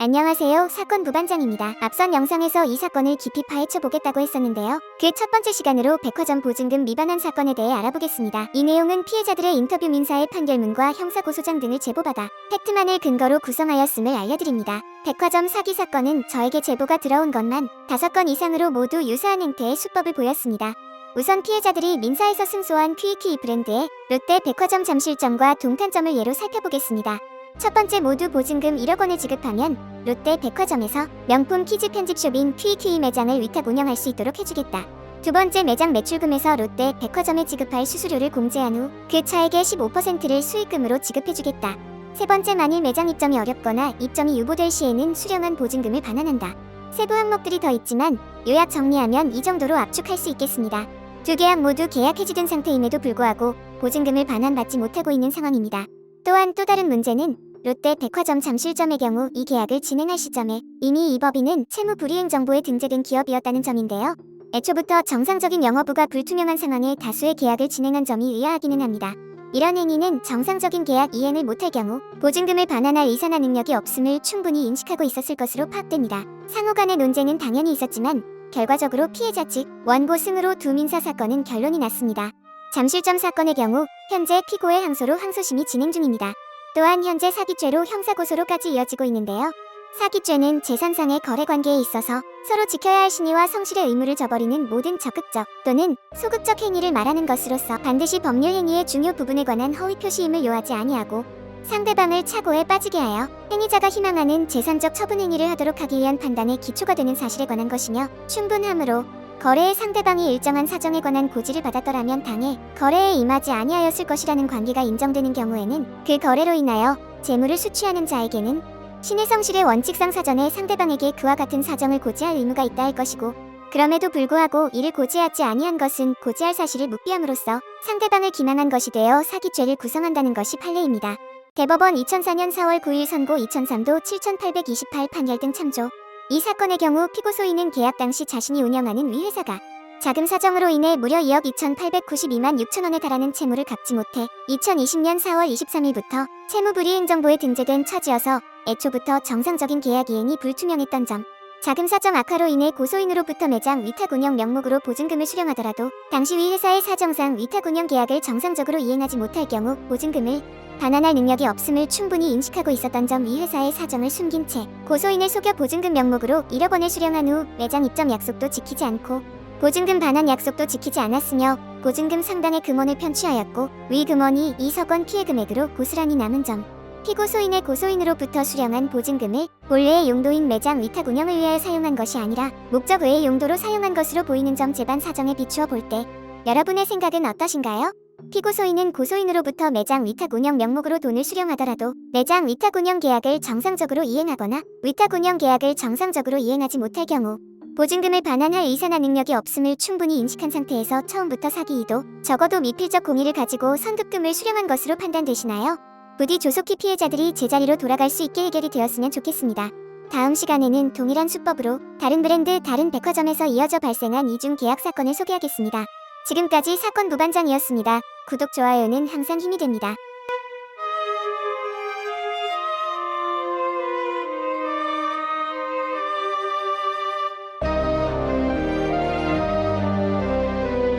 안녕하세요. 사건 부반장입니다. 앞선 영상에서 이 사건을 깊이 파헤쳐 보겠다고 했었는데요. 그 첫 번째 시간으로 백화점 보증금 위반한 사건에 대해 알아보겠습니다. 이 내용은 피해자들의 인터뷰 민사의 판결문과 형사고소장 등을 제보받아 팩트만을 근거로 구성하였음을 알려드립니다. 백화점 사기 사건은 저에게 제보가 들어온 것만 5건 이상으로 모두 유사한 행태의 수법을 보였습니다. 우선 피해자들이 민사에서 승소한 퀴이키 브랜드의 롯데 백화점 잠실점과 동탄점을 예로 살펴보겠습니다. 첫 번째, 모두 보증금 1억 원을 지급하면 롯데 백화점에서 명품 키즈 편집숍인 퀴이퀴이 매장을 위탁 운영할 수 있도록 해주겠다. 두 번째, 매장 매출금에서 롯데 백화점에 지급할 수수료를 공제한 후 그 차액의 15%를 수익금으로 지급해주겠다. 세 번째, 만일 매장 입점이 어렵거나 입점이 유보될 시에는 수령한 보증금을 반환한다. 세부 항목들이 더 있지만 요약 정리하면 이 정도로 압축할 수 있겠습니다. 두 계약 모두 계약 해지된 상태임에도 불구하고 보증금을 반환받지 못하고 있는 상황입니다. 또한 또 다른 문제는 롯데 백화점 잠실점의 경우 이 계약을 진행할 시점에 이미 이 법인은 채무 불이행 정보에 등재된 기업이었다는 점인데요. 애초부터 정상적인 영업부가 불투명한 상황에 다수의 계약을 진행한 점이 의아하기는 합니다. 이런 행위는 정상적인 계약 이행을 못할 경우 보증금을 반환할 의사나 능력이 없음을 충분히 인식하고 있었을 것으로 파악됩니다. 상호 간의 논쟁은 당연히 있었지만 결과적으로 피해자 측 원고 승으로 두 민사 사건은 결론이 났습니다. 잠실점 사건의 경우 현재 피고의 항소로 항소심이 진행 중입니다. 또한 현재 사기죄로 형사고소로까지 이어지고 있는데요. 사기죄는 재산상의 거래관계에 있어서 서로 지켜야 할 신의와 성실의 의무를 저버리는 모든 적극적 또는 소극적 행위를 말하는 것으로서 반드시 법률 행위의 중요 부분에 관한 허위 표시임을 요하지 아니하고 상대방을 착오에 빠지게 하여 행위자가 희망하는 재산적 처분 행위를 하도록 하기 위한 판단의 기초가 되는 사실에 관한 것이며 충분하므로 거래의 상대방이 일정한 사정에 관한 고지를 받았더라면 당해 거래에 임하지 아니하였을 것이라는 관계가 인정되는 경우에는 그 거래로 인하여 재물을 수취하는 자에게는 신의 성실의 원칙상 사전에 상대방에게 그와 같은 사정을 고지할 의무가 있다 할 것이고, 그럼에도 불구하고 이를 고지하지 아니한 것은 고지할 사실을 묵비함으로써 상대방을 기망한 것이 되어 사기죄를 구성한다는 것이 판례입니다. 대법원 2004년 4월 9일 선고 2003도 7828 판결 등 참조. 이 사건의 경우 피고 소인은 계약 당시 자신이 운영하는 위 회사가 자금 사정으로 인해 무려 2억 2,892만 6천 원에 달하는 채무를 갚지 못해 2020년 4월 23일부터 채무 불이행 정보에 등재된 처지여서 애초부터 정상적인 계약 이행이 불투명했던 점, 자금 사정 악화로 인해 고소인으로부터 매장 위탁 운영 명목으로 보증금을 수령하더라도 당시 위 회사의 사정상 위탁 운영 계약을 정상적으로 이행하지 못할 경우 보증금을 반환할 능력이 없음을 충분히 인식하고 있었던 점, 위 회사의 사정을 숨긴 채 고소인을 속여 보증금 명목으로 1억 원을 수령한 후 매장 입점 약속도 지키지 않고 보증금 반환 약속도 지키지 않았으며 보증금 상당의 금원을 편취하였고 위 금원이 이 사건 피해 금액으로 고스란히 남은 점, 피고 소인의 고소인으로부터 수령한 보증금을 본래의 용도인 매장 위탁 운영을 위하여 사용한 것이 아니라 목적 외의 용도로 사용한 것으로 보이는 점, 재반 사정에 비추어 볼 때 여러분의 생각은 어떠신가요? 피고 소인은 고소인으로부터 매장 위탁 운영 명목으로 돈을 수령하더라도 매장 위탁 운영 계약을 정상적으로 이행하거나 위탁 운영 계약을 정상적으로 이행하지 못할 경우 보증금을 반환할 의사나 능력이 없음을 충분히 인식한 상태에서 처음부터 사기이도 적어도 미필적 공의를 가지고 선급금을 수령한 것으로 판단되시나요? 부디 조속히 피해자들이 제자리로 돌아갈 수 있게 해결이 되었으면 좋겠습니다. 다음 시간에는 동일한 수법으로 다른 브랜드, 다른 백화점에서 이어져 발생한 이중 계약 사건을 소개하겠습니다. 지금까지 사건 부반장이었습니다. 구독, 좋아요는 항상 힘이 됩니다.